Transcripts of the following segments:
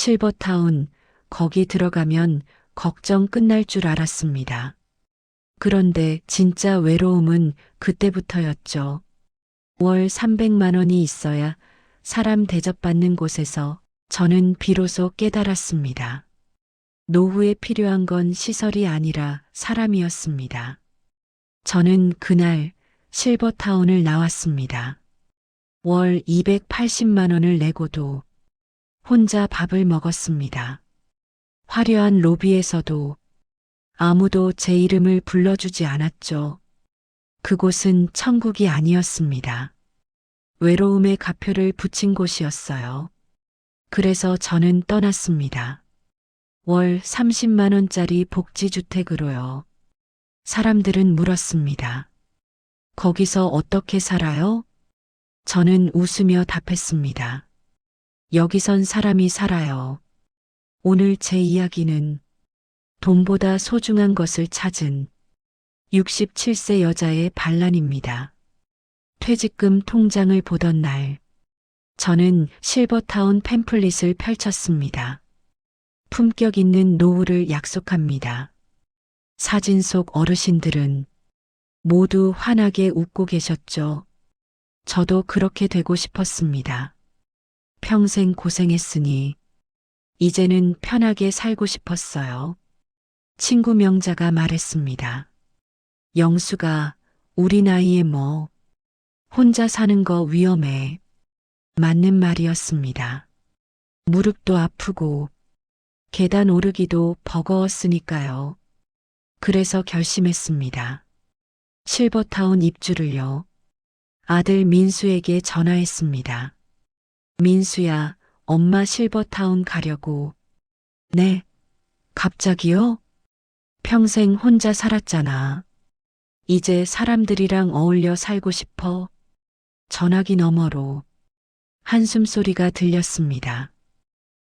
실버타운, 거기 들어가면 걱정 끝날 줄 알았습니다. 그런데 진짜 외로움은 그때부터였죠. 월 300만 원이 있어야 사람 대접받는 곳에서 저는 비로소 깨달았습니다. 노후에 필요한 건 시설이 아니라 사람이었습니다. 저는 그날 실버타운을 나왔습니다. 월 280만 원을 내고도 혼자 밥을 먹었습니다. 화려한 로비에서도 아무도 제 이름을 불러주지 않았죠. 그곳은 천국이 아니었습니다. 외로움의 가표를 붙인 곳이었어요. 그래서 저는 떠났습니다. 월 30만 원짜리 복지주택으로요. 사람들은 물었습니다. 거기서 어떻게 살아요? 저는 웃으며 답했습니다. 여기선 사람이 살아요. 오늘 제 이야기는 돈보다 소중한 것을 찾은 67세 여자의 반란입니다. 퇴직금 통장을 보던 날, 저는 실버타운 팸플릿을 펼쳤습니다. 품격 있는 노후를 약속합니다. 사진 속 어르신들은 모두 환하게 웃고 계셨죠. 저도 그렇게 되고 싶었습니다. 평생 고생했으니 이제는 편하게 살고 싶었어요. 친구 명자가 말했습니다. 영수가 우리 나이에 뭐 혼자 사는 거 위험해. 맞는 말이었습니다. 무릎도 아프고 계단 오르기도 버거웠으니까요. 그래서 결심했습니다. 실버타운 입주를요. 아들 민수에게 전화했습니다. 민수야, 엄마 실버타운 가려고. 네, 갑자기요? 평생 혼자 살았잖아. 이제 사람들이랑 어울려 살고 싶어. 전화기 너머로 한숨 소리가 들렸습니다.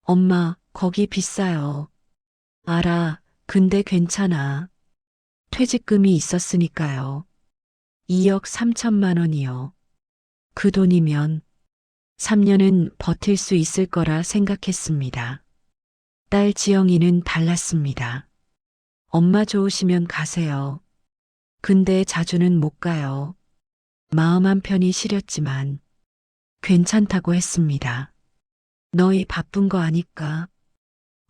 엄마, 거기 비싸요. 알아, 근데 괜찮아. 퇴직금이 있었으니까요. 2억 3천만 원이요. 그 돈이면 3년은 버틸 수 있을 거라 생각했습니다. 딸 지영이는 달랐습니다. 엄마 좋으시면 가세요. 근데 자주는 못 가요. 마음 한편이 시렸지만 괜찮다고 했습니다. 너희 바쁜 거 아니까.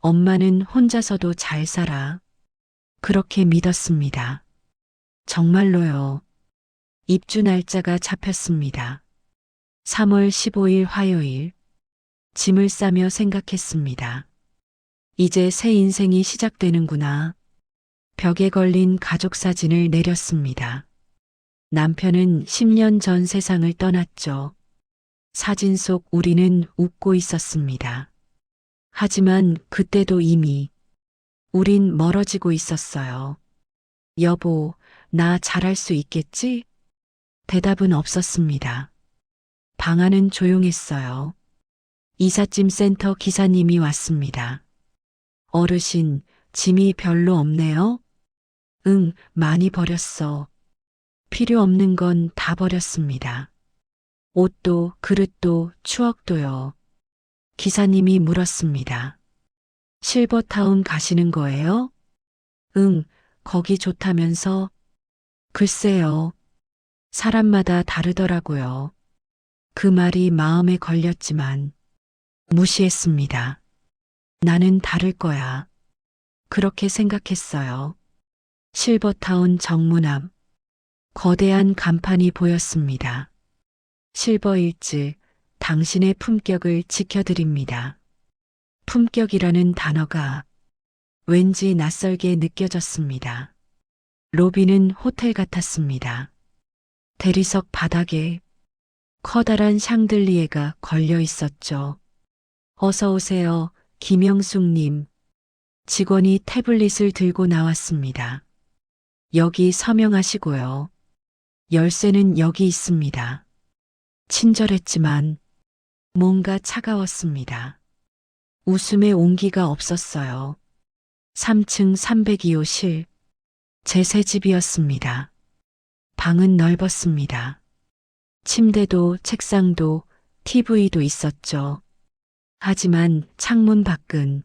엄마는 혼자서도 잘 살아. 그렇게 믿었습니다. 정말로요. 입주 날짜가 잡혔습니다. 3월 15일 화요일. 짐을 싸며 생각했습니다. 이제 새 인생이 시작되는구나. 벽에 걸린 가족 사진을 내렸습니다. 남편은 10년 전 세상을 떠났죠. 사진 속 우리는 웃고 있었습니다. 하지만 그때도 이미 우린 멀어지고 있었어요. 여보, 나 잘할 수 있겠지? 대답은 없었습니다. 방 안은 조용했어요. 이삿짐 센터 기사님이 왔습니다. 어르신, 짐이 별로 없네요? 응, 많이 버렸어. 필요 없는 건 다 버렸습니다. 옷도, 그릇도, 추억도요. 기사님이 물었습니다. 실버타운 가시는 거예요? 응, 거기 좋다면서? 글쎄요. 사람마다 다르더라고요. 그 말이 마음에 걸렸지만 무시했습니다. 나는 다를 거야. 그렇게 생각했어요. 실버타운 정문 앞 거대한 간판이 보였습니다. 실버일즈, 당신의 품격을 지켜드립니다. 품격이라는 단어가 왠지 낯설게 느껴졌습니다. 로비는 호텔 같았습니다. 대리석 바닥에 커다란 샹들리에가 걸려 있었죠. 어서 오세요, 김영숙님. 직원이 태블릿을 들고 나왔습니다. 여기 서명하시고요. 열쇠는 여기 있습니다. 친절했지만 뭔가 차가웠습니다. 웃음의 온기가 없었어요. 3층 302호실, 제 새 집이었습니다. 방은 넓었습니다. 침대도 책상도 TV도 있었죠. 하지만 창문 밖은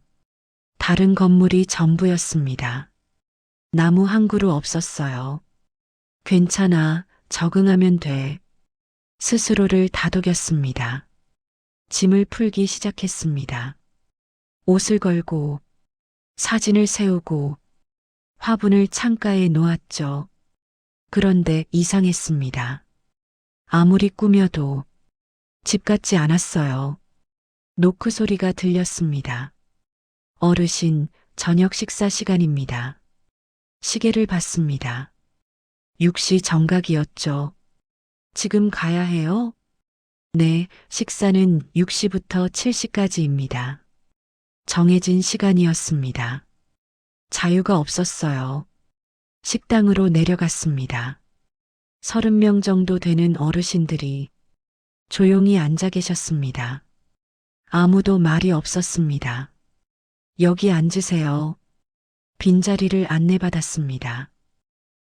다른 건물이 전부였습니다. 나무 한 그루 없었어요. 괜찮아, 적응하면 돼. 스스로를 다독였습니다. 짐을 풀기 시작했습니다. 옷을 걸고, 사진을 세우고, 화분을 창가에 놓았죠. 그런데 이상했습니다. 아무리 꾸며도 집 같지 않았어요. 노크 소리가 들렸습니다. 어르신, 저녁 식사 시간입니다. 시계를 봤습니다. 6시 정각이었죠. 지금 가야 해요? 네, 식사는 6시부터 7시까지입니다. 정해진 시간이었습니다. 자유가 없었어요. 식당으로 내려갔습니다. 30명 정도 되는 어르신들이 조용히 앉아 계셨습니다. 아무도 말이 없었습니다. 여기 앉으세요. 빈자리를 안내받았습니다.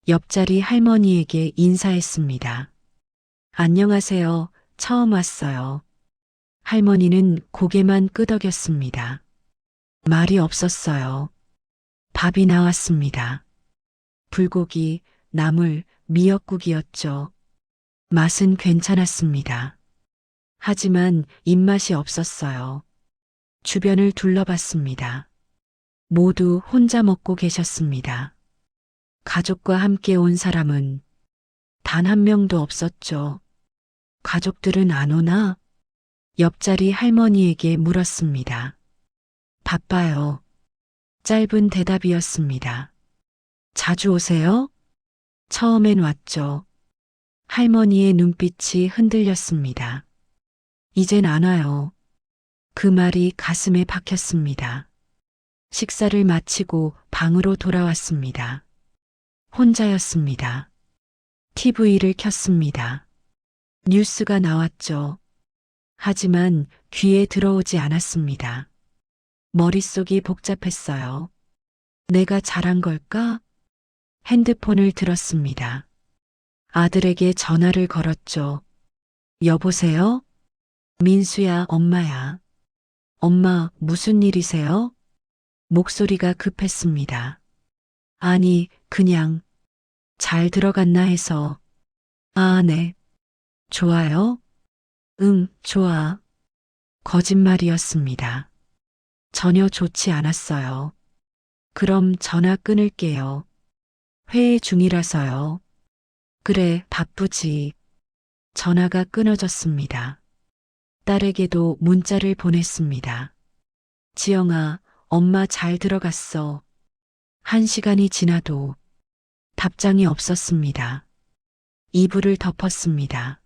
옆자리 할머니에게 인사했습니다. 안녕하세요. 처음 왔어요. 할머니는 고개만 끄덕였습니다. 말이 없었어요. 밥이 나왔습니다. 불고기, 나물, 미역국이었죠. 맛은 괜찮았습니다. 하지만 입맛이 없었어요. 주변을 둘러봤습니다. 모두 혼자 먹고 계셨습니다. 가족과 함께 온 사람은 단 한 명도 없었죠. 가족들은 안 오나? 옆자리 할머니에게 물었습니다. 바빠요. 짧은 대답이었습니다. 자주 오세요? 처음엔 왔죠. 할머니의 눈빛이 흔들렸습니다. 이젠 안 와요. 그 말이 가슴에 박혔습니다. 식사를 마치고 방으로 돌아왔습니다. 혼자였습니다. TV를 켰습니다. 뉴스가 나왔죠. 하지만 귀에 들어오지 않았습니다. 머릿속이 복잡했어요. 내가 잘한 걸까? 핸드폰을 들었습니다. 아들에게 전화를 걸었죠. 여보세요? 민수야, 엄마야. 엄마, 무슨 일이세요? 목소리가 급했습니다. 아니, 그냥 잘 들어갔나 해서. 아, 네. 좋아요? 응, 좋아. 거짓말이었습니다. 전혀 좋지 않았어요. 그럼 전화 끊을게요. 회의 중이라서요. 그래, 바쁘지. 전화가 끊어졌습니다. 딸에게도 문자를 보냈습니다. 지영아, 엄마 잘 들어갔어. 1시간이 지나도 답장이 없었습니다. 이불을 덮었습니다.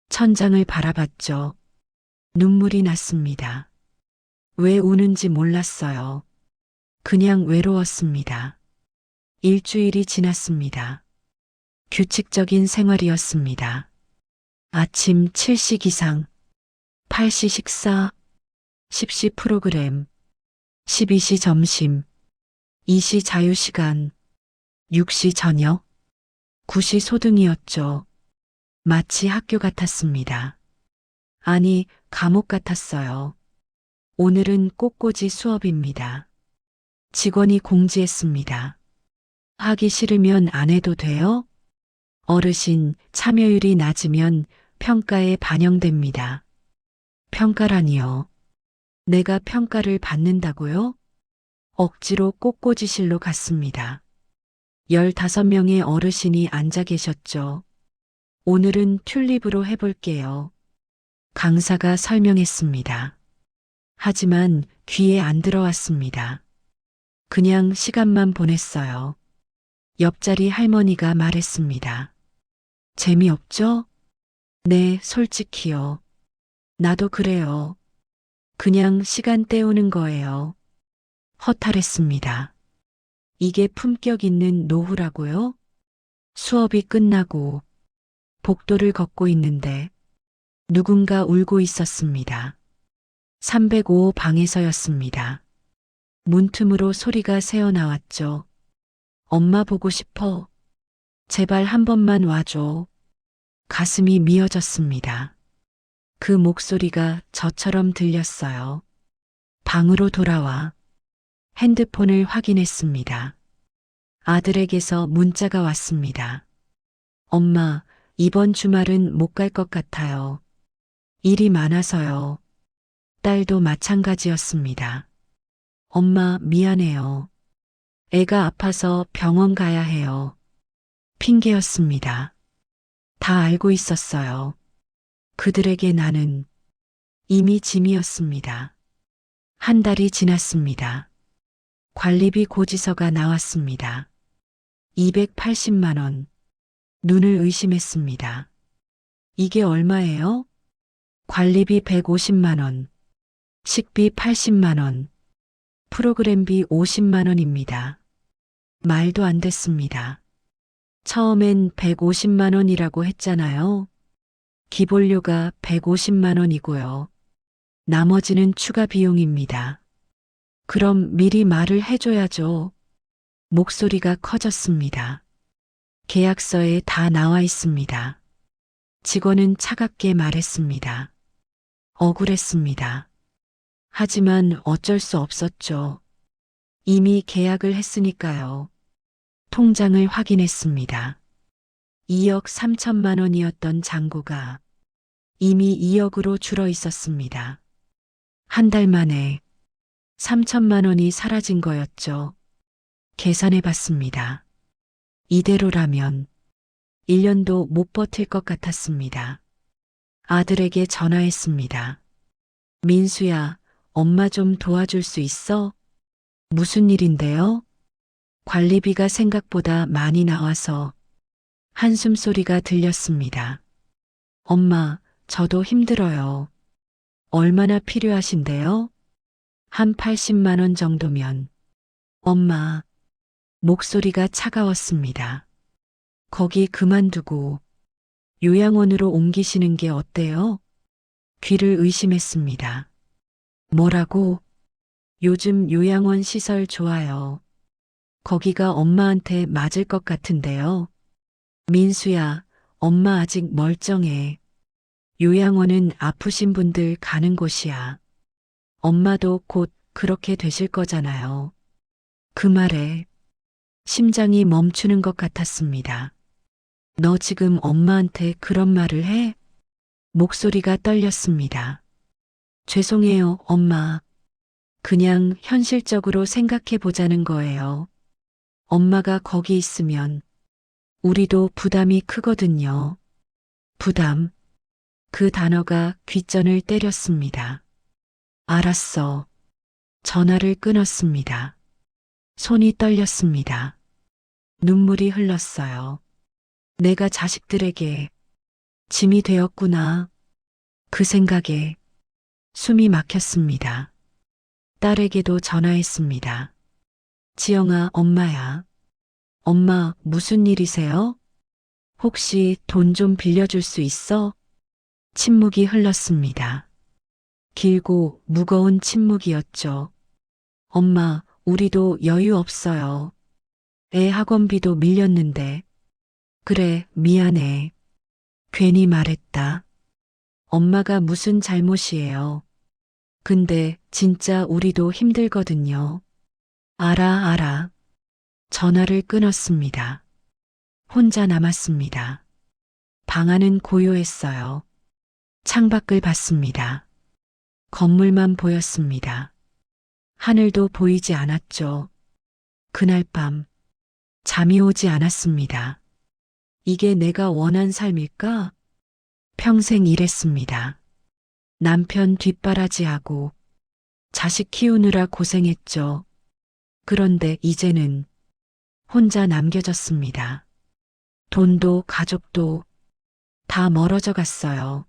천장을 바라봤죠. 눈물이 났습니다. 왜 우는지 몰랐어요. 그냥 외로웠습니다. 일주일이 지났습니다. 규칙적인 생활이었습니다. 아침 7시 기상, 8시 식사, 10시 프로그램, 12시 점심, 2시 자유시간, 6시 저녁, 9시 소등이었죠. 마치 학교 같았습니다. 아니, 감옥 같았어요. 오늘은 꽃꽂이 수업입니다. 직원이 공지했습니다. 하기 싫으면 안 해도 돼요? 어르신, 참여율이 낮으면 평가에 반영됩니다. 평가라니요. 내가 평가를 받는다고요? 억지로 꽃꽂이실로 갔습니다. 15명의 어르신이 앉아 계셨죠. 오늘은 튤립으로 해볼게요. 강사가 설명했습니다. 하지만 귀에 안 들어왔습니다. 그냥 시간만 보냈어요. 옆자리 할머니가 말했습니다. 재미없죠? 네, 솔직히요. 나도 그래요. 그냥 시간 때우는 거예요. 허탈했습니다. 이게 품격 있는 노후라고요? 수업이 끝나고 복도를 걷고 있는데 누군가 울고 있었습니다. 305 방에서였습니다. 문틈으로 소리가 새어나왔죠. 엄마 보고 싶어. 제발 한 번만 와줘. 가슴이 미어졌습니다. 그 목소리가 저처럼 들렸어요. 방으로 돌아와 핸드폰을 확인했습니다. 아들에게서 문자가 왔습니다. 엄마, 이번 주말은 못 갈 것 같아요. 일이 많아서요. 딸도 마찬가지였습니다. 엄마, 미안해요. 애가 아파서 병원 가야 해요. 핑계였습니다. 다 알고 있었어요. 그들에게 나는 이미 짐이었습니다. 한 달이 지났습니다. 관리비 고지서가 나왔습니다. 280만 원. 눈을 의심했습니다. 이게 얼마예요? 관리비 150만 원, 식비 80만 원, 프로그램비 50만 원입니다. 말도 안 됐습니다. 처음엔 150만 원이라고 했잖아요. 기본료가 150만 원이고요. 나머지는 추가 비용입니다. 그럼 미리 말을 해줘야죠. 목소리가 커졌습니다. 계약서에 다 나와 있습니다. 직원은 차갑게 말했습니다. 억울했습니다. 하지만 어쩔 수 없었죠. 이미 계약을 했으니까요. 통장을 확인했습니다. 2억 3천만 원이었던 잔고가 이미 2억으로 줄어 있었습니다. 한 달 만에 3천만 원이 사라진 거였죠. 계산해 봤습니다. 이대로라면 1년도 못 버틸 것 같았습니다. 아들에게 전화했습니다. 민수야, 엄마 좀 도와줄 수 있어? 무슨 일인데요? 관리비가 생각보다 많이 나와서 한숨 소리가 들렸습니다. 엄마, 저도 힘들어요. 얼마나 필요하신데요? 한 80만 원 정도면. 엄마, 목소리가 차가웠습니다. 거기 그만두고 요양원으로 옮기시는 게 어때요? 귀를 의심했습니다. 뭐라고? 요즘 요양원 시설 좋아요. 거기가 엄마한테 맞을 것 같은데요. 민수야, 엄마 아직 멀쩡해. 요양원은 아프신 분들 가는 곳이야. 엄마도 곧 그렇게 되실 거잖아요. 그 말에 심장이 멈추는 것 같았습니다. 너 지금 엄마한테 그런 말을 해? 목소리가 떨렸습니다. 죄송해요, 엄마. 그냥 현실적으로 생각해 보자는 거예요. 엄마가 거기 있으면 우리도 부담이 크거든요. 부담. 그 단어가 귓전을 때렸습니다. 알았어. 전화를 끊었습니다. 손이 떨렸습니다. 눈물이 흘렀어요. 내가 자식들에게 짐이 되었구나. 그 생각에 숨이 막혔습니다. 딸에게도 전화했습니다. 지영아, 엄마야. 엄마, 무슨 일이세요? 혹시 돈 좀 빌려줄 수 있어? 침묵이 흘렀습니다. 길고 무거운 침묵이었죠. 엄마, 우리도 여유 없어요. 애 학원비도 밀렸는데. 그래, 미안해. 괜히 말했다. 엄마가 무슨 잘못이에요. 근데 진짜 우리도 힘들거든요. 알아. 전화를 끊었습니다. 혼자 남았습니다. 방 안은 고요했어요. 창밖을 봤습니다. 건물만 보였습니다. 하늘도 보이지 않았죠. 그날 밤 잠이 오지 않았습니다. 이게 내가 원한 삶일까? 평생 일했습니다. 남편 뒷바라지하고 자식 키우느라 고생했죠. 그런데 이제는 혼자 남겨졌습니다. 돈도 가족도 다 멀어져 갔어요.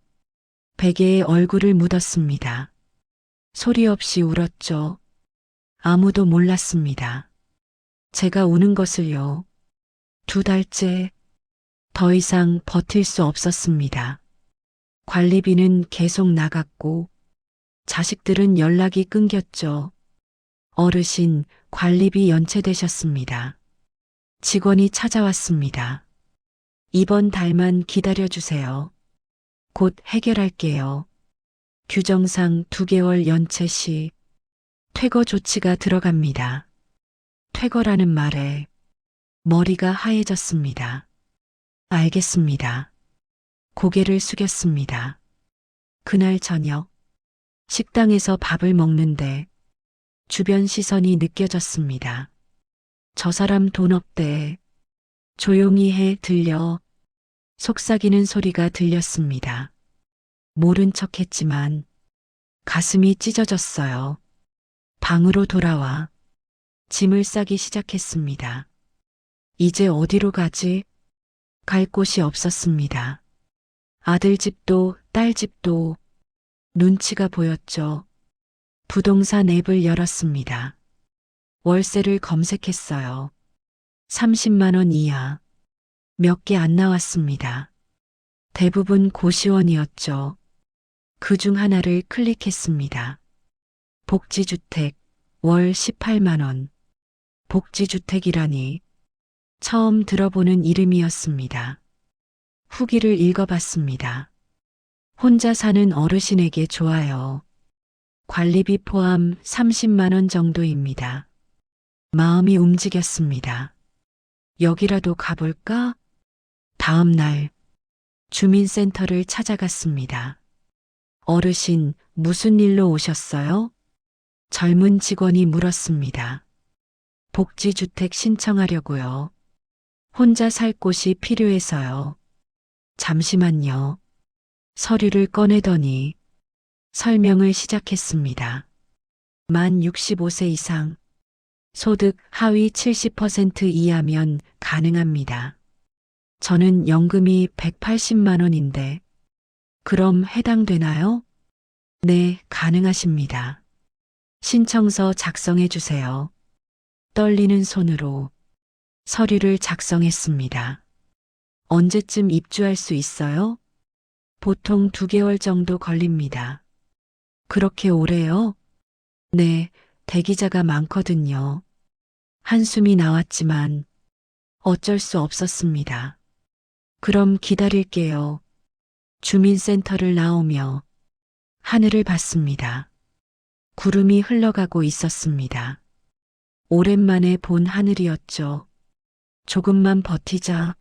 베개에 얼굴을 묻었습니다. 소리 없이 울었죠. 아무도 몰랐습니다. 제가 우는 것을요. 2달째 더 이상 버틸 수 없었습니다. 관리비는 계속 나갔고 자식들은 연락이 끊겼죠. 어르신, 관리비 연체되셨습니다. 직원이 찾아왔습니다. 이번 달만 기다려주세요. 곧 해결할게요. 규정상 2개월 연체 시 퇴거 조치가 들어갑니다. 퇴거라는 말에 머리가 하얘졌습니다. 알겠습니다. 고개를 숙였습니다. 그날 저녁 식당에서 밥을 먹는데 주변 시선이 느껴졌습니다. 저 사람 돈 없대. 조용히 해 들려. 속삭이는 소리가 들렸습니다. 모른 척 했지만 가슴이 찢어졌어요. 방으로 돌아와 짐을 싸기 시작했습니다. 이제 어디로 가지? 갈 곳이 없었습니다. 아들 집도 딸 집도 눈치가 보였죠. 부동산 앱을 열었습니다. 월세를 검색했어요. 30만 원 이하. 몇 개 안 나왔습니다. 대부분 고시원이었죠. 그 중 하나를 클릭했습니다. 복지주택, 월 18만 원. 복지주택이라니 처음 들어보는 이름이었습니다. 후기를 읽어봤습니다. 혼자 사는 어르신에게 좋아요. 관리비 포함 30만 원 정도입니다. 마음이 움직였습니다. 여기라도 가볼까? 다음 날 주민센터를 찾아갔습니다. 어르신, 무슨 일로 오셨어요? 젊은 직원이 물었습니다. 복지주택 신청하려고요. 혼자 살 곳이 필요해서요. 잠시만요. 서류를 꺼내더니 설명을 시작했습니다. 만 65세 이상, 소득 하위 70% 이하면 가능합니다. 저는 연금이 180만 원인데, 그럼 해당되나요? 네, 가능하십니다. 신청서 작성해 주세요. 떨리는 손으로 서류를 작성했습니다. 언제쯤 입주할 수 있어요? 보통 2개월 정도 걸립니다. 그렇게 오래요? 네, 대기자가 많거든요. 한숨이 나왔지만 어쩔 수 없었습니다. 그럼 기다릴게요. 주민센터를 나오며 하늘을 봤습니다. 구름이 흘러가고 있었습니다. 오랜만에 본 하늘이었죠. 조금만 버티자.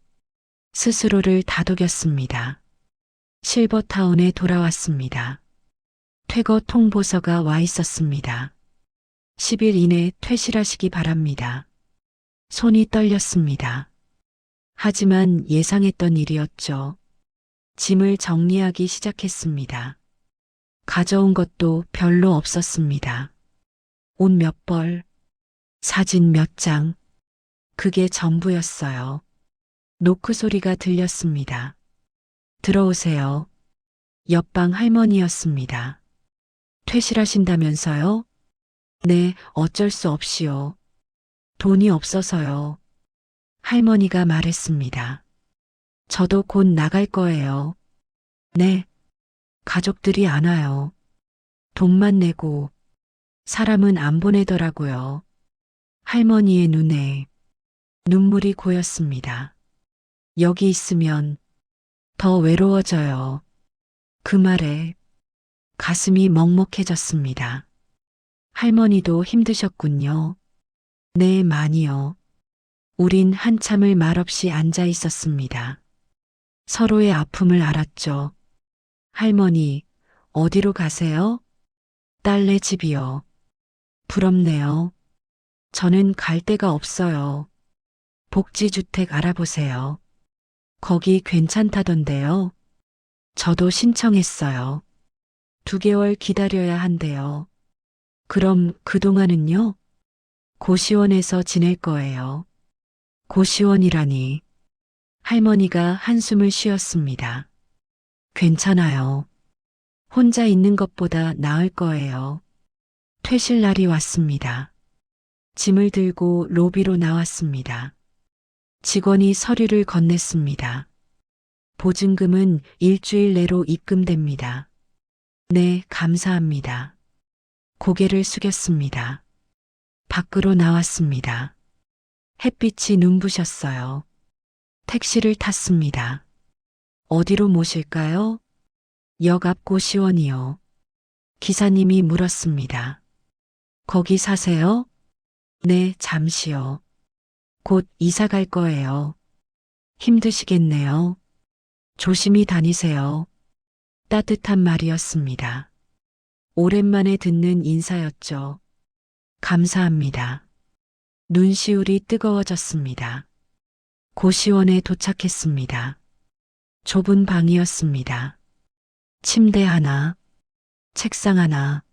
스스로를 다독였습니다. 실버타운에 돌아왔습니다. 퇴거 통보서가 와 있었습니다. 10일 이내 퇴실하시기 바랍니다. 손이 떨렸습니다. 하지만 예상했던 일이었죠. 짐을 정리하기 시작했습니다. 가져온 것도 별로 없었습니다. 옷 몇 벌, 사진 몇 장, 그게 전부였어요. 노크 소리가 들렸습니다. 들어오세요. 옆방 할머니였습니다. 퇴실하신다면서요? 네, 어쩔 수 없이요. 돈이 없어서요. 할머니가 말했습니다. 저도 곧 나갈 거예요. 네, 가족들이 안 와요. 돈만 내고 사람은 안 보내더라고요. 할머니의 눈에 눈물이 고였습니다. 여기 있으면 더 외로워져요. 그 말에 가슴이 먹먹해졌습니다. 할머니도 힘드셨군요. 네, 많이요. 우린 한참을 말없이 앉아 있었습니다. 서로의 아픔을 알았죠. 할머니, 어디로 가세요? 딸네 집이요. 부럽네요. 저는 갈 데가 없어요. 복지주택 알아보세요. 거기 괜찮다던데요. 저도 신청했어요. 2개월 기다려야 한대요. 그럼 그동안은요? 고시원에서 지낼 거예요. 고시원이라니. 할머니가 한숨을 쉬었습니다. 괜찮아요. 혼자 있는 것보다 나을 거예요. 퇴실 날이 왔습니다. 짐을 들고 로비로 나왔습니다. 직원이 서류를 건넸습니다. 보증금은 일주일 내로 입금됩니다. 네, 감사합니다. 고개를 숙였습니다. 밖으로 나왔습니다. 햇빛이 눈부셨어요. 택시를 탔습니다. 어디로 모실까요? 역 앞 고시원이요. 기사님이 물었습니다. 거기 사세요? 네, 잠시요. 곧 이사 갈 거예요. 힘드시겠네요. 조심히 다니세요. 따뜻한 말이었습니다. 오랜만에 듣는 인사였죠. 감사합니다. 눈시울이 뜨거워졌습니다. 고시원에 도착했습니다. 좁은 방이었습니다. 침대 하나, 책상 하나,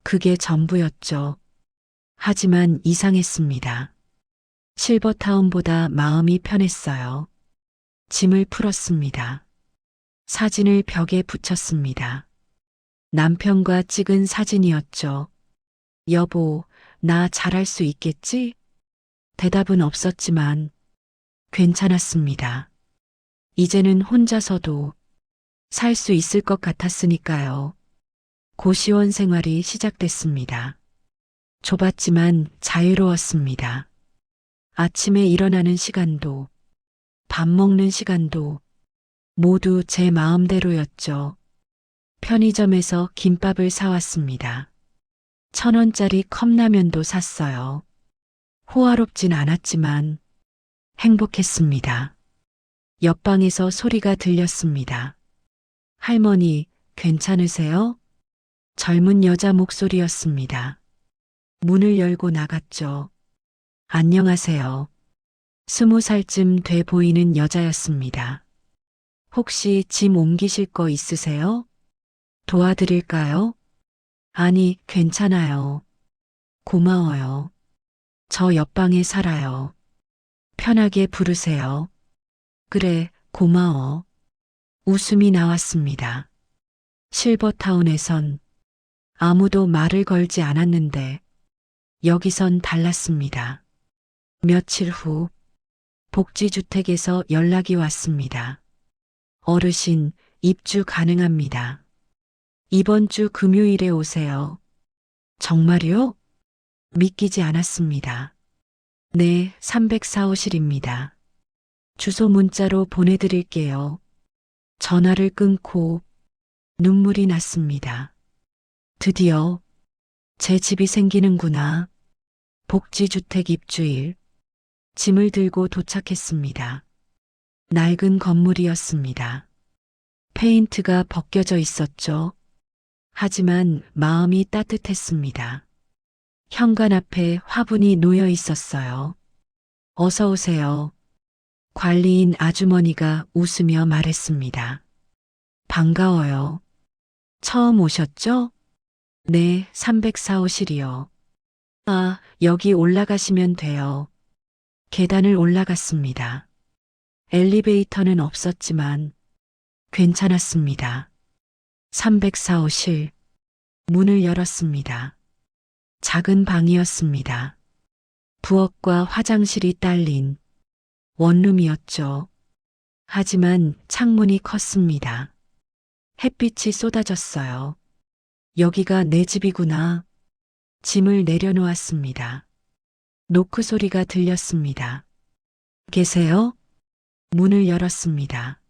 그게 전부였죠. 하지만 이상했습니다. 실버타운보다 마음이 편했어요. 짐을 풀었습니다. 사진을 벽에 붙였습니다. 남편과 찍은 사진이었죠. 여보, 나 잘할 수 있겠지? 대답은 없었지만 괜찮았습니다. 이제는 혼자서도 살 수 있을 것 같았으니까요. 고시원 생활이 시작됐습니다. 좁았지만 자유로웠습니다. 아침에 일어나는 시간도, 밥 먹는 시간도 모두 제 마음대로였죠. 편의점에서 김밥을 사왔습니다. 1,000원짜리 컵라면도 샀어요. 호화롭진 않았지만 행복했습니다. 옆방에서 소리가 들렸습니다. 할머니, 괜찮으세요? 젊은 여자 목소리였습니다. 문을 열고 나갔죠. 안녕하세요. 20살쯤 돼 보이는 여자였습니다. 혹시 짐 옮기실 거 있으세요? 도와드릴까요? 아니, 괜찮아요. 고마워요. 저 옆방에 살아요. 편하게 부르세요. 그래, 고마워. 웃음이 나왔습니다. 실버타운에선 아무도 말을 걸지 않았는데 여기선 달랐습니다. 며칠 후 복지주택에서 연락이 왔습니다. 어르신, 입주 가능합니다. 이번 주 금요일에 오세요. 정말요? 믿기지 않았습니다. 네, 304호실입니다. 주소 문자로 보내드릴게요. 전화를 끊고 눈물이 났습니다. 드디어 제 집이 생기는구나. 복지주택 입주일. 짐을 들고 도착했습니다. 낡은 건물이었습니다. 페인트가 벗겨져 있었죠. 하지만 마음이 따뜻했습니다. 현관 앞에 화분이 놓여 있었어요. 어서 오세요. 관리인 아주머니가 웃으며 말했습니다. 반가워요. 처음 오셨죠? 네, 304호실이요. 아, 여기 올라가시면 돼요. 계단을 올라갔습니다. 엘리베이터는 없었지만 괜찮았습니다. 304호실. 문을 열었습니다. 작은 방이었습니다. 부엌과 화장실이 딸린 원룸이었죠. 하지만 창문이 컸습니다. 햇빛이 쏟아졌어요. 여기가 내 집이구나. 짐을 내려놓았습니다. 노크 소리가 들렸습니다. 계세요? 문을 열었습니다.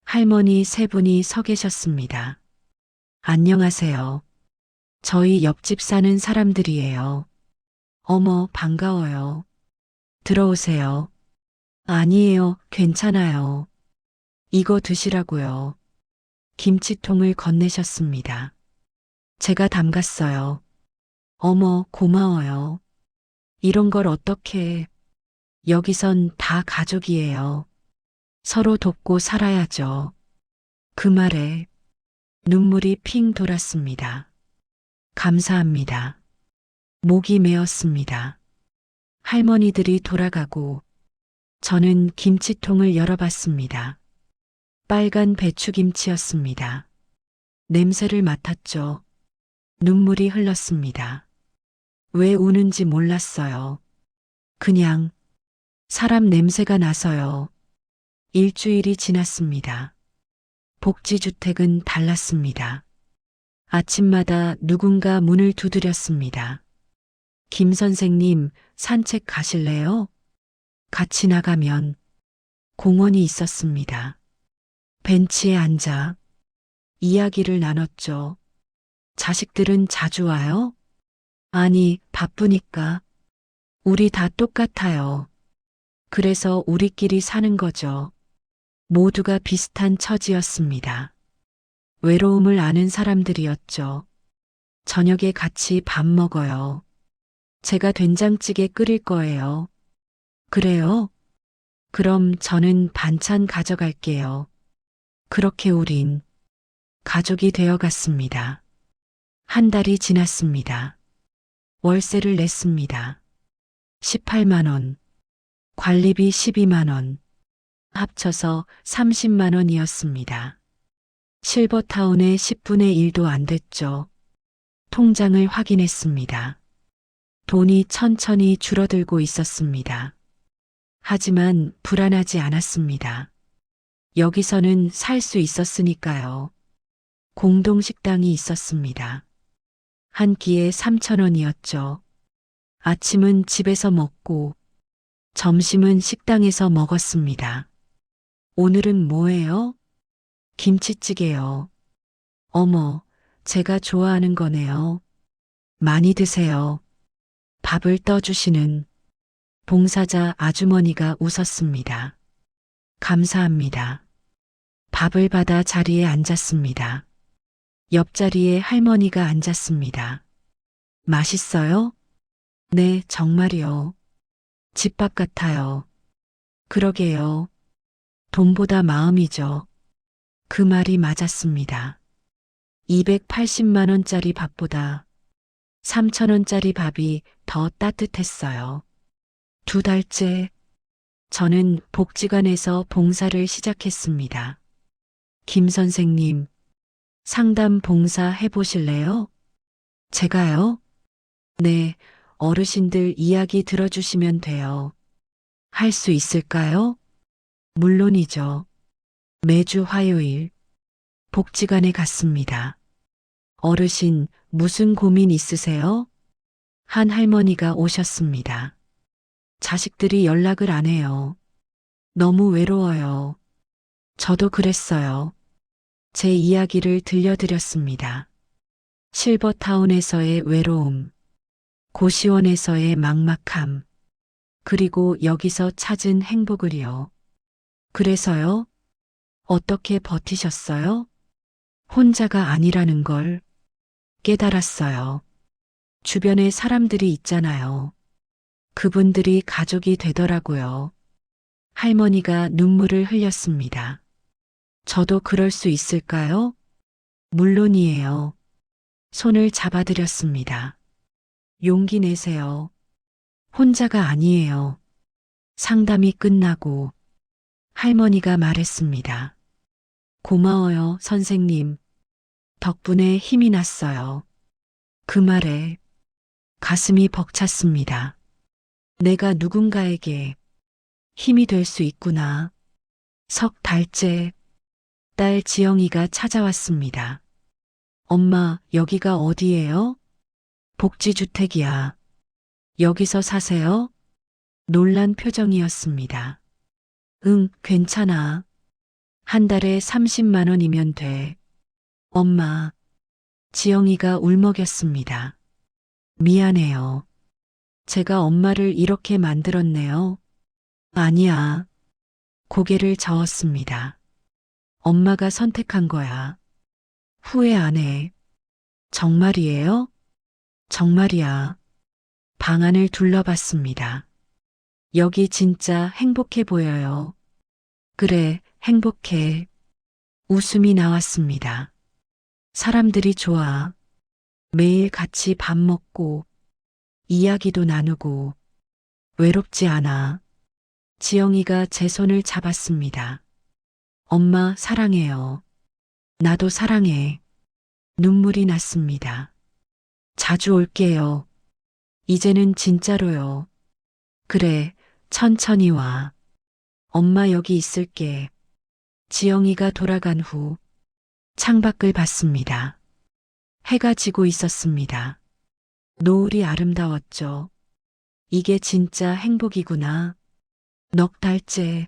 할머니 세 분이 서 계셨습니다. 안녕하세요. 저희 옆집 사는 사람들이에요. 어머, 반가워요. 들어오세요. 아니에요, 괜찮아요. 이거 드시라고요. 김치통을 건네셨습니다. 제가 담갔어요. 어머, 고마워요. 이런 걸 어떻게, 여기선 다 가족이에요. 서로 돕고 살아야죠. 그 말에 눈물이 핑 돌았습니다. 감사합니다. 목이 메었습니다. 할머니들이 돌아가고 저는 김치통을 열어봤습니다. 빨간 배추김치였습니다. 냄새를 맡았죠. 눈물이 흘렀습니다. 왜 우는지 몰랐어요. 그냥 사람 냄새가 나서요. 일주일이 지났습니다. 복지주택은 달랐습니다. 아침마다 누군가 문을 두드렸습니다. 김 선생님, 산책 가실래요? 같이 나가면 공원이 있었습니다. 벤치에 앉아 이야기를 나눴죠. 자식들은 자주 와요? 아니, 바쁘니까. 우리 다 똑같아요. 그래서 우리끼리 사는 거죠. 모두가 비슷한 처지였습니다. 외로움을 아는 사람들이었죠. 저녁에 같이 밥 먹어요. 제가 된장찌개 끓일 거예요. 그래요? 그럼 저는 반찬 가져갈게요. 그렇게 우린 가족이 되어 갔습니다. 한 달이 지났습니다. 월세를 냈습니다. 18만 원, 관리비 12만 원, 합쳐서 30만 원이었습니다. 실버타운의 10분의 1도 안 됐죠. 통장을 확인했습니다. 돈이 천천히 줄어들고 있었습니다. 하지만 불안하지 않았습니다. 여기서는 살 수 있었으니까요. 공동식당이 있었습니다. 한 끼에 3천 원이었죠. 아침은 집에서 먹고 점심은 식당에서 먹었습니다. 오늘은 뭐예요? 김치찌개요. 어머, 제가 좋아하는 거네요. 많이 드세요. 밥을 떠주시는 봉사자 아주머니가 웃었습니다. 감사합니다. 밥을 받아 자리에 앉았습니다. 옆자리에 할머니가 앉았습니다. 맛있어요? 네, 정말이요. 집밥 같아요. 그러게요. 돈보다 마음이죠. 그 말이 맞았습니다. 280만 원짜리 밥보다 3천 원짜리 밥이 더 따뜻했어요. 2달째 저는 복지관에서 봉사를 시작했습니다. 김 선생님, 상담 봉사 해보실래요? 제가요? 네, 어르신들 이야기 들어주시면 돼요. 할 수 있을까요? 물론이죠. 매주 화요일 복지관에 갔습니다. 어르신, 무슨 고민 있으세요? 한 할머니가 오셨습니다. 자식들이 연락을 안 해요. 너무 외로워요. 저도 그랬어요. 제 이야기를 들려드렸습니다. 실버타운에서의 외로움, 고시원에서의 막막함, 그리고 여기서 찾은 행복을요. 그래서요? 어떻게 버티셨어요? 혼자가 아니라는 걸 깨달았어요. 주변에 사람들이 있잖아요. 그분들이 가족이 되더라고요. 할머니가 눈물을 흘렸습니다. 저도 그럴 수 있을까요? 물론이에요. 손을 잡아드렸습니다. 용기 내세요. 혼자가 아니에요. 상담이 끝나고 할머니가 말했습니다. 고마워요, 선생님. 덕분에 힘이 났어요. 그 말에 가슴이 벅찼습니다. 내가 누군가에게 힘이 될 수 있구나. 석 달째 딸 지영이가 찾아왔습니다. 엄마, 여기가 어디예요? 복지주택이야. 여기서 사세요? 놀란 표정이었습니다. 응, 괜찮아. 한 달에 30만 원이면 돼. 엄마, 지영이가 울먹였습니다. 미안해요. 제가 엄마를 이렇게 만들었네요. 아니야. 고개를 저었습니다. 엄마가 선택한 거야. 후회 안 해. 정말이에요? 정말이야. 방 안을 둘러봤습니다. 여기 진짜 행복해 보여요. 그래, 행복해. 웃음이 나왔습니다. 사람들이 좋아. 매일 같이 밥 먹고, 이야기도 나누고, 외롭지 않아. 지영이가 제 손을 잡았습니다. 엄마, 사랑해요. 나도 사랑해. 눈물이 났습니다. 자주 올게요. 이제는 진짜로요. 그래, 천천히 와. 엄마 여기 있을게. 지영이가 돌아간 후 창밖을 봤습니다. 해가 지고 있었습니다. 노을이 아름다웠죠. 이게 진짜 행복이구나. 넉 달째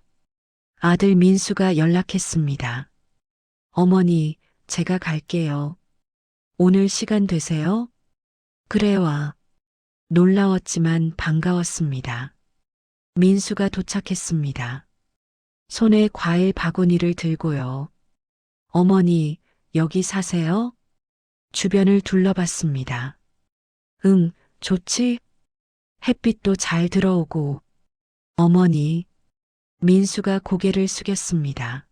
아들 민수가 연락했습니다. 어머니, 제가 갈게요. 오늘 시간 되세요? 그래 와. 놀라웠지만 반가웠습니다. 민수가 도착했습니다. 손에 과일 바구니를 들고요. 어머니, 여기 사세요? 주변을 둘러봤습니다. 응, 좋지? 햇빛도 잘 들어오고. 어머니, 민수가 고개를 숙였습니다.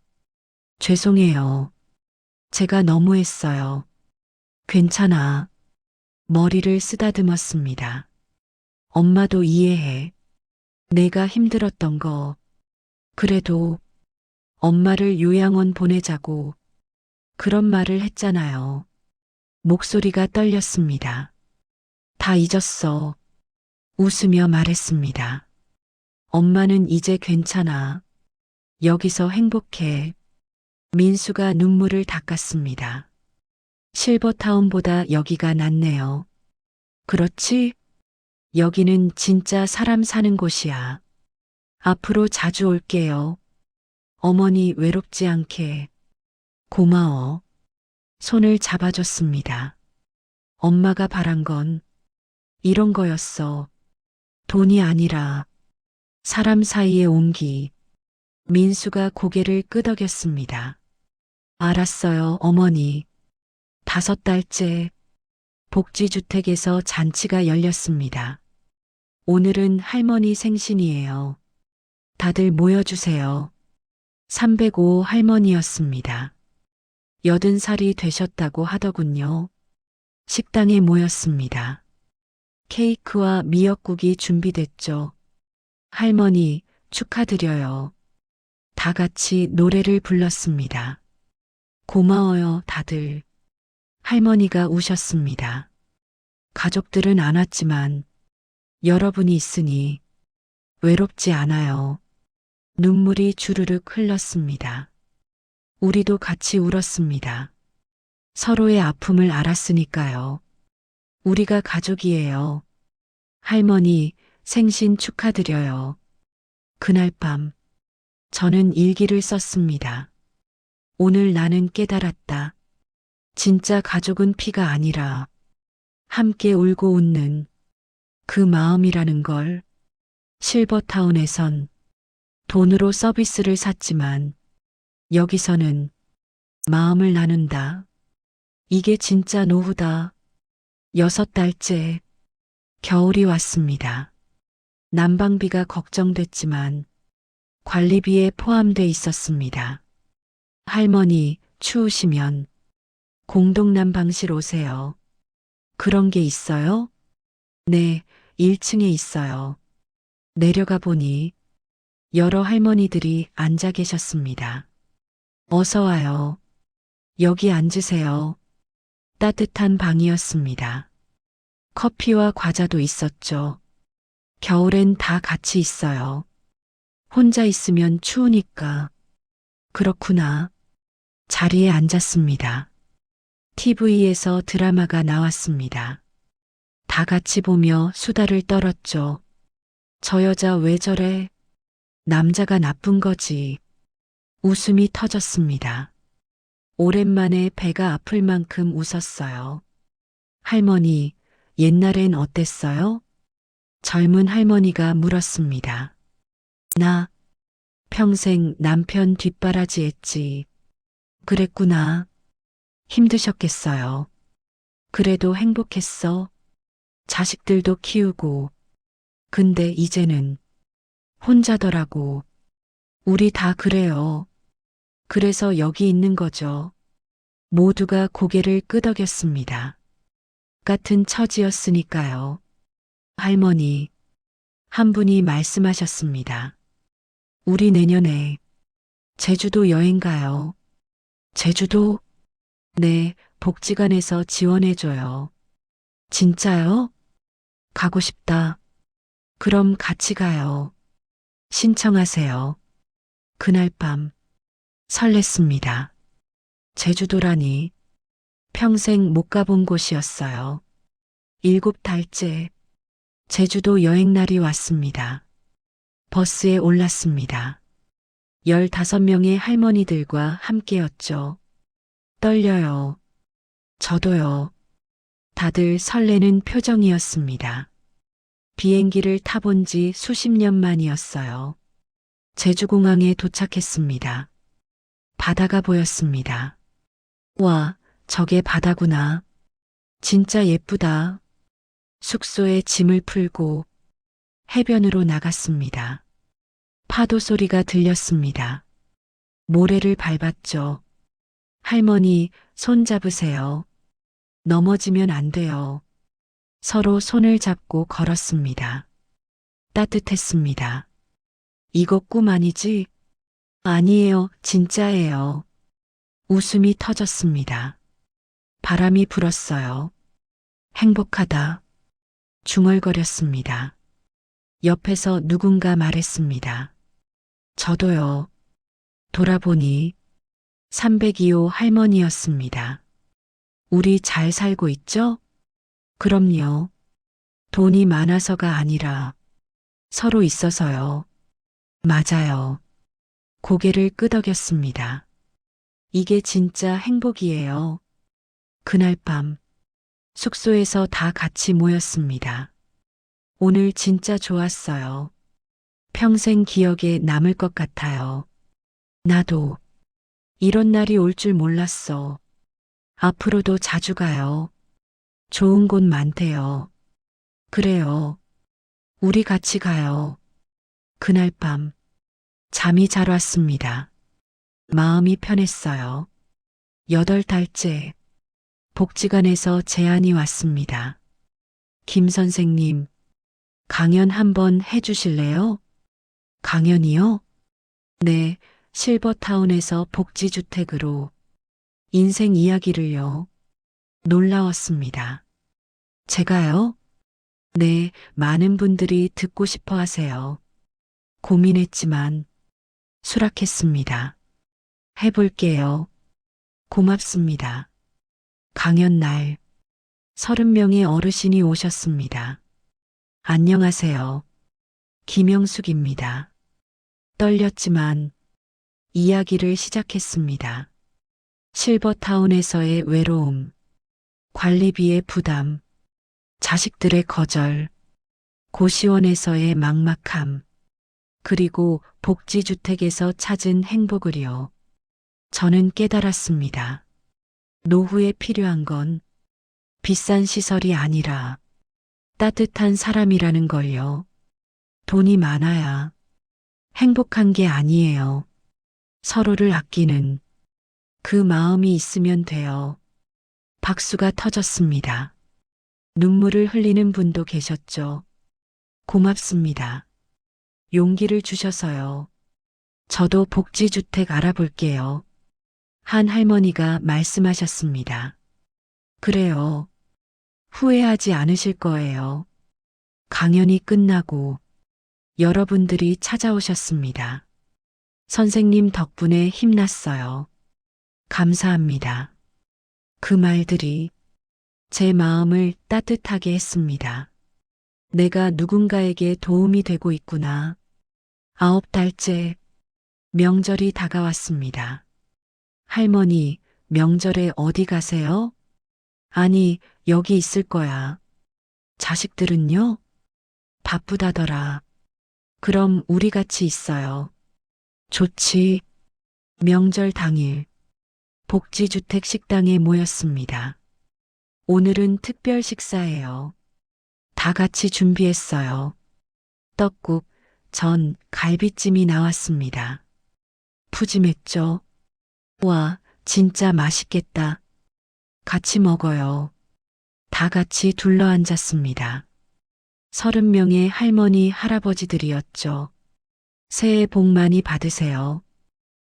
죄송해요. 제가 너무했어요. 괜찮아. 머리를 쓰다듬었습니다. 엄마도 이해해. 내가 힘들었던 거. 그래도 엄마를 요양원 보내자고 그런 말을 했잖아요. 목소리가 떨렸습니다. 다 잊었어. 웃으며 말했습니다. 엄마는 이제 괜찮아. 여기서 행복해. 민수가 눈물을 닦았습니다. 실버타운보다 여기가 낫네요. 그렇지? 여기는 진짜 사람 사는 곳이야. 앞으로 자주 올게요. 어머니 외롭지 않게. 고마워. 손을 잡아줬습니다. 엄마가 바란 건 이런 거였어. 돈이 아니라 사람 사이의 온기. 민수가 고개를 끄덕였습니다. 알았어요, 어머니. 5달째 복지주택에서 잔치가 열렸습니다. 오늘은 할머니 생신이에요. 다들 모여주세요. 305 할머니였습니다. 80살이 되셨다고 하더군요. 식당에 모였습니다. 케이크와 미역국이 준비됐죠. 할머니, 축하드려요. 다 같이 노래를 불렀습니다. 고마워요, 다들. 할머니가 우셨습니다. 가족들은 안 왔지만 여러분이 있으니 외롭지 않아요. 눈물이 주르륵 흘렀습니다. 우리도 같이 울었습니다. 서로의 아픔을 알았으니까요. 우리가 가족이에요. 할머니, 생신 축하드려요. 그날 밤, 저는 일기를 썼습니다. 오늘 나는 깨달았다. 진짜 가족은 피가 아니라 함께 울고 웃는 그 마음이라는 걸. 실버타운에선 돈으로 서비스를 샀지만 여기서는 마음을 나눈다. 이게 진짜 노후다. 6달째 겨울이 왔습니다. 난방비가 걱정됐지만 관리비에 포함돼 있었습니다. 할머니, 추우시면 공동난방실 오세요. 그런 게 있어요? 네, 1층에 있어요. 내려가 보니 여러 할머니들이 앉아 계셨습니다. 어서 와요. 여기 앉으세요. 따뜻한 방이었습니다. 커피와 과자도 있었죠. 겨울엔 다 같이 있어요. 혼자 있으면 추우니까. 그렇구나. 자리에 앉았습니다. TV에서 드라마가 나왔습니다. 다 같이 보며 수다를 떨었죠. 저 여자 왜 저래? 남자가 나쁜 거지. 웃음이 터졌습니다. 오랜만에 배가 아플 만큼 웃었어요. 할머니, 옛날엔 어땠어요? 젊은 할머니가 물었습니다. 나 평생 남편 뒷바라지 했지. 그랬구나. 힘드셨겠어요. 그래도 행복했어. 자식들도 키우고. 근데 이제는 혼자더라고. 우리 다 그래요. 그래서 여기 있는 거죠. 모두가 고개를 끄덕였습니다. 같은 처지였으니까요. 할머니, 한 분이 말씀하셨습니다. 우리 내년에 제주도 여행 가요. 제주도? 네, 복지관에서 지원해줘요. 진짜요? 가고 싶다. 그럼 같이 가요. 신청하세요. 그날 밤 설렜습니다. 제주도라니 평생 못 가본 곳이었어요. 7달째 제주도 여행날이 왔습니다. 버스에 올랐습니다. 15명의 할머니들과 함께였죠. 떨려요. 저도요. 다들 설레는 표정이었습니다. 비행기를 타본 지 수십 년 만이었어요. 제주공항에 도착했습니다. 바다가 보였습니다. 와, 저게 바다구나. 진짜 예쁘다. 숙소에 짐을 풀고 해변으로 나갔습니다. 파도 소리가 들렸습니다. 모래를 밟았죠. 할머니, 손 잡으세요. 넘어지면 안 돼요. 서로 손을 잡고 걸었습니다. 따뜻했습니다. 이거 꿈 아니지? 아니에요, 진짜예요. 웃음이 터졌습니다. 바람이 불었어요. 행복하다. 중얼거렸습니다. 옆에서 누군가 말했습니다. 저도요. 돌아보니 302호 할머니였습니다. 우리 잘 살고 있죠? 그럼요. 돈이 많아서가 아니라 서로 있어서요. 맞아요. 고개를 끄덕였습니다. 이게 진짜 행복이에요. 그날 밤 숙소에서 다 같이 모였습니다. 오늘 진짜 좋았어요. 평생 기억에 남을 것 같아요. 나도 이런 날이 올 줄 몰랐어. 앞으로도 자주 가요. 좋은 곳 많대요. 그래요. 우리 같이 가요. 그날 밤 잠이 잘 왔습니다. 마음이 편했어요. 8달째 복지관에서 제안이 왔습니다. 김 선생님, 강연 한번 해주실래요? 강연이요? 네, 실버타운에서 복지주택으로 인생 이야기를요. 놀라웠습니다. 제가요? 네, 많은 분들이 듣고 싶어 하세요. 고민했지만 수락했습니다. 해볼게요. 고맙습니다. 강연 날 30명의 어르신이 오셨습니다. 안녕하세요. 김영숙입니다. 떨렸지만 이야기를 시작했습니다. 실버타운에서의 외로움, 관리비의 부담, 자식들의 거절, 고시원에서의 막막함, 그리고 복지주택에서 찾은 행복을요. 저는 깨달았습니다. 노후에 필요한 건 비싼 시설이 아니라 따뜻한 사람이라는 걸요. 돈이 많아야 행복한 게 아니에요. 서로를 아끼는 그 마음이 있으면 돼요. 박수가 터졌습니다. 눈물을 흘리는 분도 계셨죠. 고맙습니다. 용기를 주셔서요. 저도 복지주택 알아볼게요. 한 할머니가 말씀하셨습니다. 그래요. 후회하지 않으실 거예요. 강연이 끝나고 여러분들이 찾아오셨습니다. 선생님 덕분에 힘났어요. 감사합니다. 그 말들이 제 마음을 따뜻하게 했습니다. 내가 누군가에게 도움이 되고 있구나. 9달째 명절이 다가왔습니다. 할머니, 명절에 어디 가세요? 아니, 여기 있을 거야. 자식들은요? 바쁘다더라. 그럼 우리 같이 있어요. 좋지. 명절 당일 복지주택 식당에 모였습니다. 오늘은 특별 식사예요. 다 같이 준비했어요. 떡국, 전, 갈비찜이 나왔습니다. 푸짐했죠? 와, 진짜 맛있겠다. 같이 먹어요. 다 같이 둘러앉았습니다. 30명의 할머니, 할아버지들이었죠. 새해 복 많이 받으세요.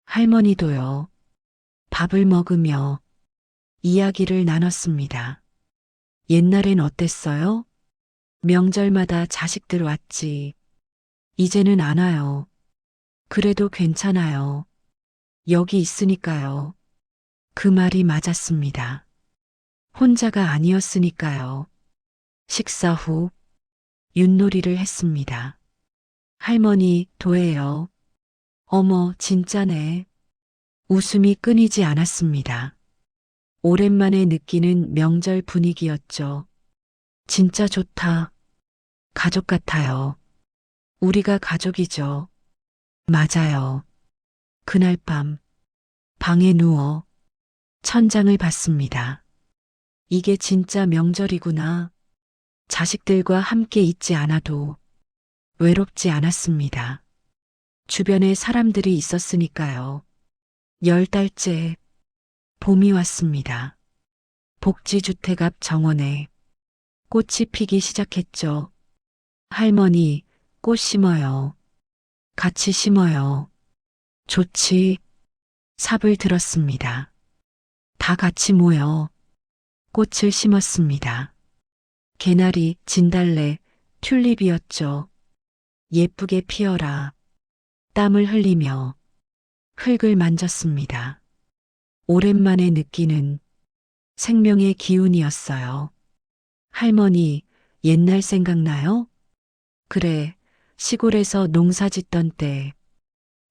할머니도요. 밥을 먹으며 이야기를 나눴습니다. 옛날엔 어땠어요? 명절마다 자식들 왔지. 이제는 안 와요. 그래도 괜찮아요. 여기 있으니까요. 그 말이 맞았습니다. 혼자가 아니었으니까요. 식사 후 윷놀이를 했습니다. 할머니, 도예요. 어머, 진짜네. 웃음이 끊이지 않았습니다. 오랜만에 느끼는 명절 분위기였죠. 진짜 좋다. 가족 같아요. 우리가 가족이죠. 맞아요. 그날 밤, 방에 누워 천장을 봤습니다. 이게 진짜 명절이구나. 자식들과 함께 있지 않아도 외롭지 않았습니다. 주변에 사람들이 있었으니까요. 10달째 봄이 왔습니다. 복지주택 앞 정원에 꽃이 피기 시작했죠. 할머니, 꽃 심어요. 같이 심어요. 좋지. 삽을 들었습니다. 다 같이 모여 꽃을 심었습니다. 개나리, 진달래, 튤립이었죠. 예쁘게 피어라. 땀을 흘리며 흙을 만졌습니다. 오랜만에 느끼는 생명의 기운이었어요. 할머니, 옛날 생각나요? 그래, 시골에서 농사 짓던 때,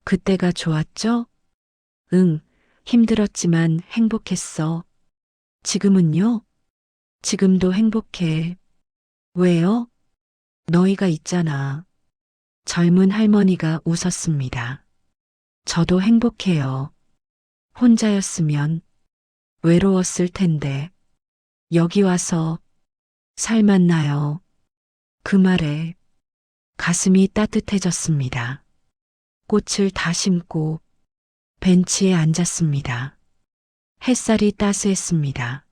그때가 좋았죠? 응, 힘들었지만 행복했어. 지금은요? 지금도 행복해. 왜요? 너희가 있잖아. 젊은 할머니가 웃었습니다. 저도 행복해요. 혼자였으면 외로웠을 텐데, 여기 와서 살맛나요. 그 말에 가슴이 따뜻해졌습니다. 꽃을 다 심고 벤치에 앉았습니다. 햇살이 따스했습니다.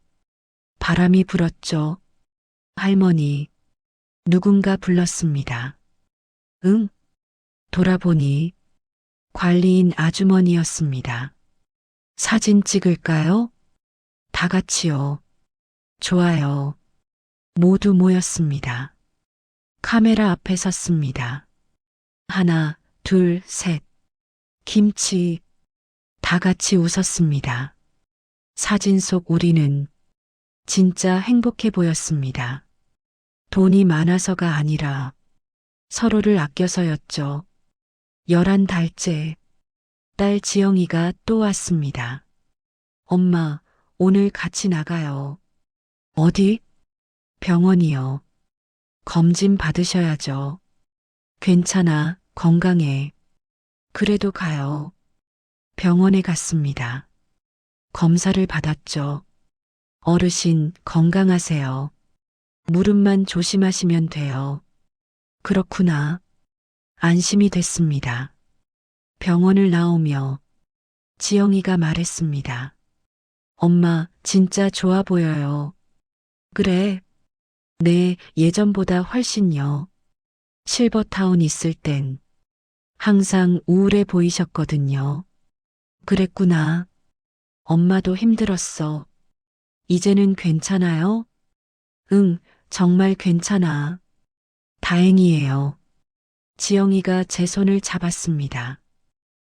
바람이 불었죠. 할머니, 누군가 불렀습니다. 응? 돌아보니 관리인 아주머니였습니다. 사진 찍을까요? 다 같이요. 좋아요. 모두 모였습니다. 카메라 앞에 섰습니다. 하나, 둘, 셋. 김치. 다 같이 웃었습니다. 사진 속 우리는 진짜 행복해 보였습니다. 돈이 많아서가 아니라 서로를 아껴서였죠. 11달째 딸 지영이가 또 왔습니다. 엄마, 오늘 같이 나가요. 어디? 병원이요. 검진 받으셔야죠. 괜찮아, 건강해. 그래도 가요. 병원에 갔습니다. 검사를 받았죠. 어르신, 건강하세요. 무릎만 조심하시면 돼요. 그렇구나. 안심이 됐습니다. 병원을 나오며 지영이가 말했습니다. 엄마, 진짜 좋아 보여요. 그래. 네, 예전보다 훨씬요. 실버타운 있을 땐 항상 우울해 보이셨거든요. 그랬구나. 엄마도 힘들었어. 이제는 괜찮아요? 응, 정말 괜찮아. 다행이에요. 지영이가 제 손을 잡았습니다.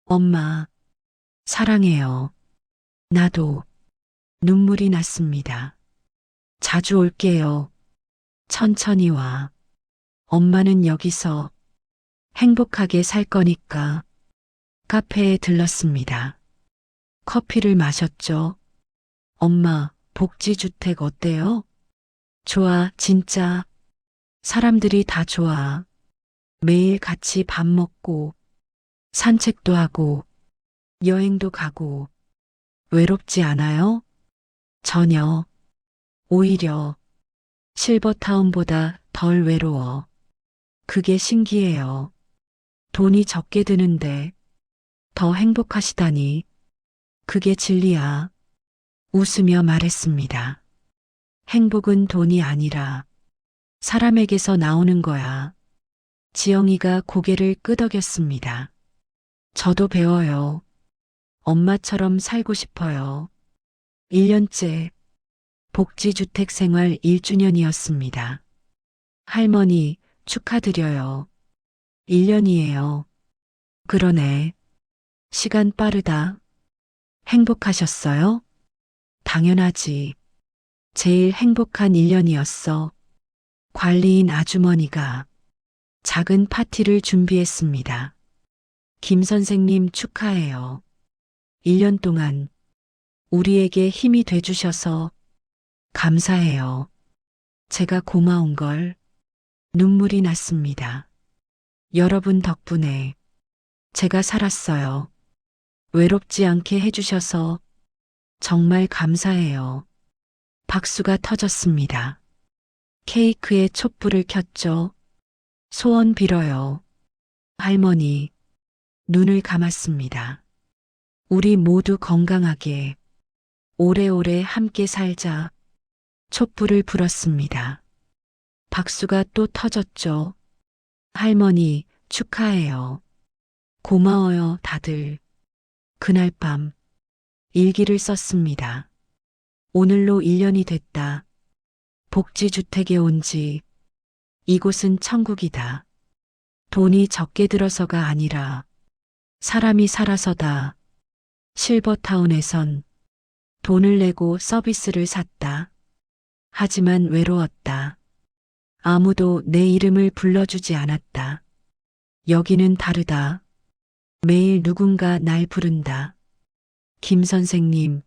엄마, 사랑해요. 나도 눈물이 났습니다. 자주 올게요. 천천히 와. 엄마는 여기서 행복하게 살 거니까. 카페에 들렀습니다. 커피를 마셨죠. 엄마, 복지주택 어때요? 좋아, 진짜. 사람들이 다 좋아. 매일 같이 밥 먹고, 산책도 하고, 여행도 가고, 외롭지 않아요? 전혀. 오히려 실버타운보다 덜 외로워. 그게 신기해요. 돈이 적게 드는데 더 행복하시다니. 그게 진리야. 웃으며 말했습니다. 행복은 돈이 아니라 사람에게서 나오는 거야. 지영이가 고개를 끄덕였습니다. 저도 배워요. 엄마처럼 살고 싶어요. 1년째 복지주택 생활 1주년이었습니다. 할머니, 축하드려요. 1년이에요. 그러네. 시간 빠르다. 행복하셨어요? 당연하지. 제일 행복한 1년이었어. 관리인 아주머니가 작은 파티를 준비했습니다. 김 선생님 축하해요. 1년 동안 우리에게 힘이 돼주셔서 감사해요. 제가 고마운 걸 눈물이 났습니다. 여러분 덕분에 제가 살았어요. 외롭지 않게 해주셔서 정말 감사해요. 박수가 터졌습니다. 케이크에 촛불을 켰죠. 소원 빌어요. 할머니, 눈을 감았습니다. 우리 모두 건강하게 오래오래 함께 살자. 촛불을 불었습니다. 박수가 또 터졌죠. 할머니, 축하해요. 고마워요, 다들. 그날 밤, 일기를 썼습니다. 오늘로 1년이 됐다. 복지주택에 온 지, 이곳은 천국이다. 돈이 적게 들어서가 아니라, 사람이 살아서다. 실버타운에선 돈을 내고 서비스를 샀다. 하지만 외로웠다. 아무도 내 이름을 불러주지 않았다. 여기는 다르다. 매일 누군가 날 부른다. 김 선생님,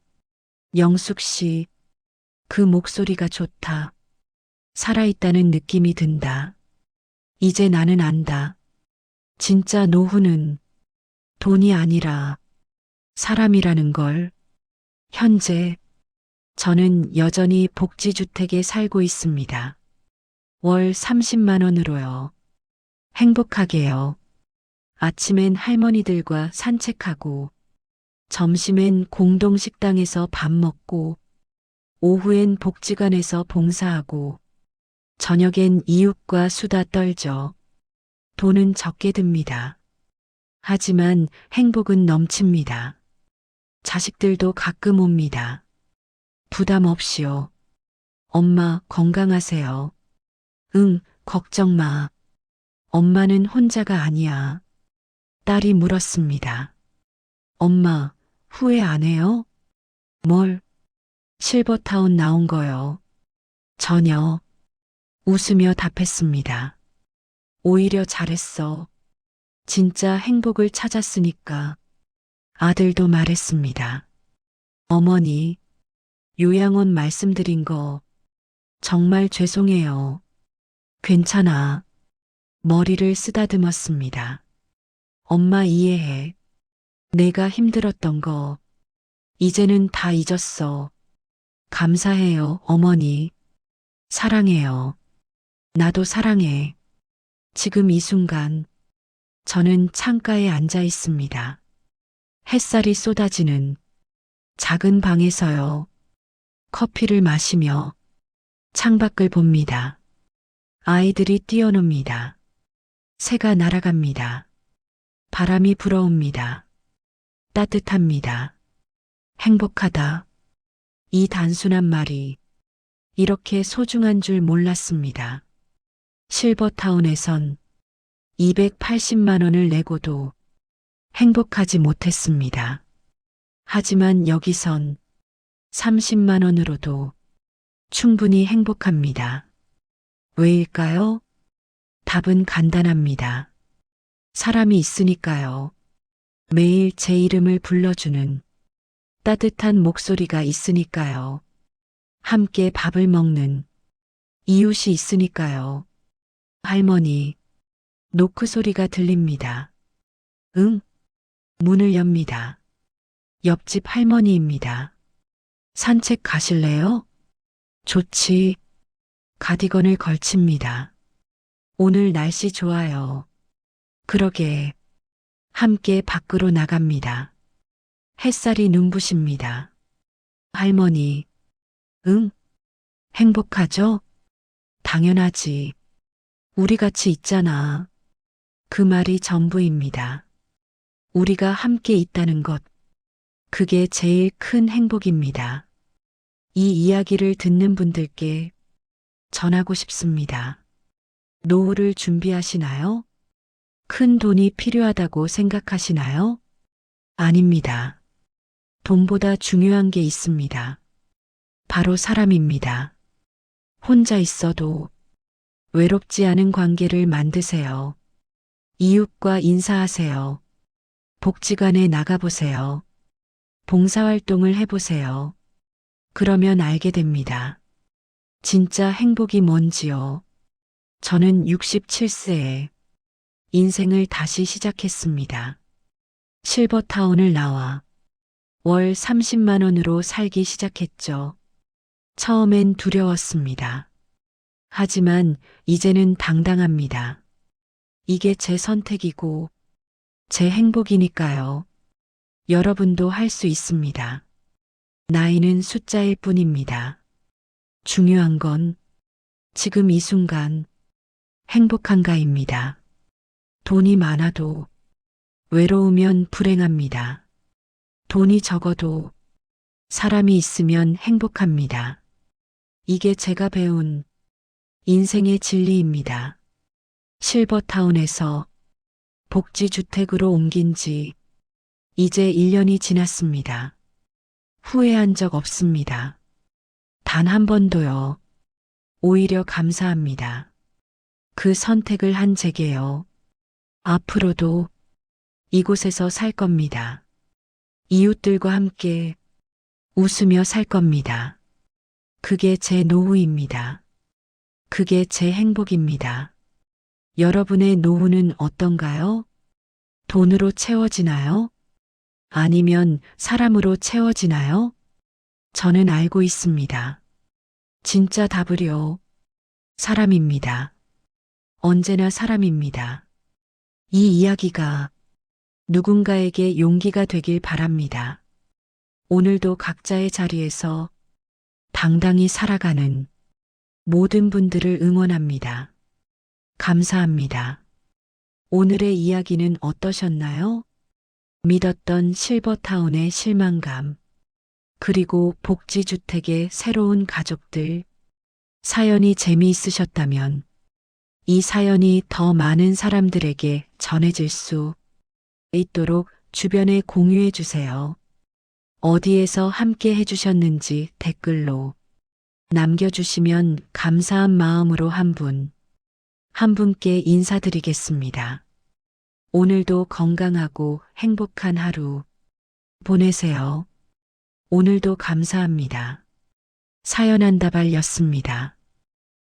영숙 씨, 그 목소리가 좋다. 살아있다는 느낌이 든다. 이제 나는 안다. 진짜 노후는 돈이 아니라 사람이라는 걸. 현재 저는 여전히 복지주택에 살고 있습니다. 월 30만 원으로요. 행복하게요. 아침엔 할머니들과 산책하고, 점심엔 공동식당에서 밥 먹고, 오후엔 복지관에서 봉사하고, 저녁엔 이웃과 수다 떨죠. 돈은 적게 듭니다. 하지만 행복은 넘칩니다. 자식들도 가끔 옵니다. 부담 없이요. 엄마 건강하세요. 응, 걱정 마. 엄마는 혼자가 아니야. 딸이 물었습니다. 엄마, 후회 안 해요? 뭘? 실버타운 나온 거요. 전혀. 웃으며 답했습니다. 오히려 잘했어. 진짜 행복을 찾았으니까. 아들도 말했습니다. 어머니, 요양원 말씀드린 거 정말 죄송해요. 괜찮아. 머리를 쓰다듬었습니다. 엄마 이해해. 내가 힘들었던 거 이제는 다 잊었어. 감사해요, 어머니. 사랑해요. 나도 사랑해. 지금 이 순간 저는 창가에 앉아 있습니다. 햇살이 쏟아지는 작은 방에서요. 커피를 마시며 창밖을 봅니다. 아이들이 뛰어놉니다. 새가 날아갑니다. 바람이 불어옵니다. 따뜻합니다. 행복하다. 이 단순한 말이 이렇게 소중한 줄 몰랐습니다. 실버타운에선 280만 원을 내고도 행복하지 못했습니다. 하지만 여기선 30만 원으로도 충분히 행복합니다. 왜일까요? 답은 간단합니다. 사람이 있으니까요. 매일 제 이름을 불러주는 따뜻한 목소리가 있으니까요. 함께 밥을 먹는 이웃이 있으니까요. 할머니, 노크 소리가 들립니다. 응? 문을 엽니다. 옆집 할머니입니다. 산책 가실래요? 좋지. 가디건을 걸칩니다. 오늘 날씨 좋아요. 그러게. 함께 밖으로 나갑니다. 햇살이 눈부십니다. 할머니, 응? 행복하죠? 당연하지. 우리 같이 있잖아. 그 말이 전부입니다. 우리가 함께 있다는 것. 그게 제일 큰 행복입니다. 이 이야기를 듣는 분들께 전하고 싶습니다. 노후를 준비하시나요? 큰 돈이 필요하다고 생각하시나요? 아닙니다. 돈보다 중요한 게 있습니다. 바로 사람입니다. 혼자 있어도 외롭지 않은 관계를 만드세요. 이웃과 인사하세요. 복지관에 나가보세요. 봉사활동을 해보세요. 그러면 알게 됩니다. 진짜 행복이 뭔지요. 저는 67세에 인생을 다시 시작했습니다. 실버타운을 나와 월 30만 원으로 살기 시작했죠. 처음엔 두려웠습니다. 하지만 이제는 당당합니다. 이게 제 선택이고 제 행복이니까요. 여러분도 할 수 있습니다. 나이는 숫자일 뿐입니다. 중요한 건 지금 이 순간 행복한가입니다. 돈이 많아도 외로우면 불행합니다. 돈이 적어도 사람이 있으면 행복합니다. 이게 제가 배운 인생의 진리입니다. 실버타운에서 복지주택으로 옮긴 지 이제 1년이 지났습니다. 후회한 적 없습니다. 단 한 번도요. 오히려 감사합니다. 그 선택을 한 제게요. 앞으로도 이곳에서 살 겁니다. 이웃들과 함께 웃으며 살 겁니다. 그게 제 노후입니다. 그게 제 행복입니다. 여러분의 노후는 어떤가요? 돈으로 채워지나요? 아니면 사람으로 채워지나요? 저는 알고 있습니다. 진짜 답을요. 사람입니다. 언제나 사람입니다. 이 이야기가 누군가에게 용기가 되길 바랍니다. 오늘도 각자의 자리에서 당당히 살아가는 모든 분들을 응원합니다. 감사합니다. 오늘의 이야기는 어떠셨나요? 믿었던 실버타운의 실망감, 그리고 복지주택의 새로운 가족들, 사연이 재미있으셨다면 이 사연이 더 많은 사람들에게 전해질 수 있도록 주변에 공유해 주세요. 어디에서 함께 해주셨는지 댓글로 남겨주시면 감사한 마음으로 한 분께 인사드리겠습니다. 오늘도 건강하고 행복한 하루 보내세요. 오늘도 감사합니다. 사연한다발이었습니다.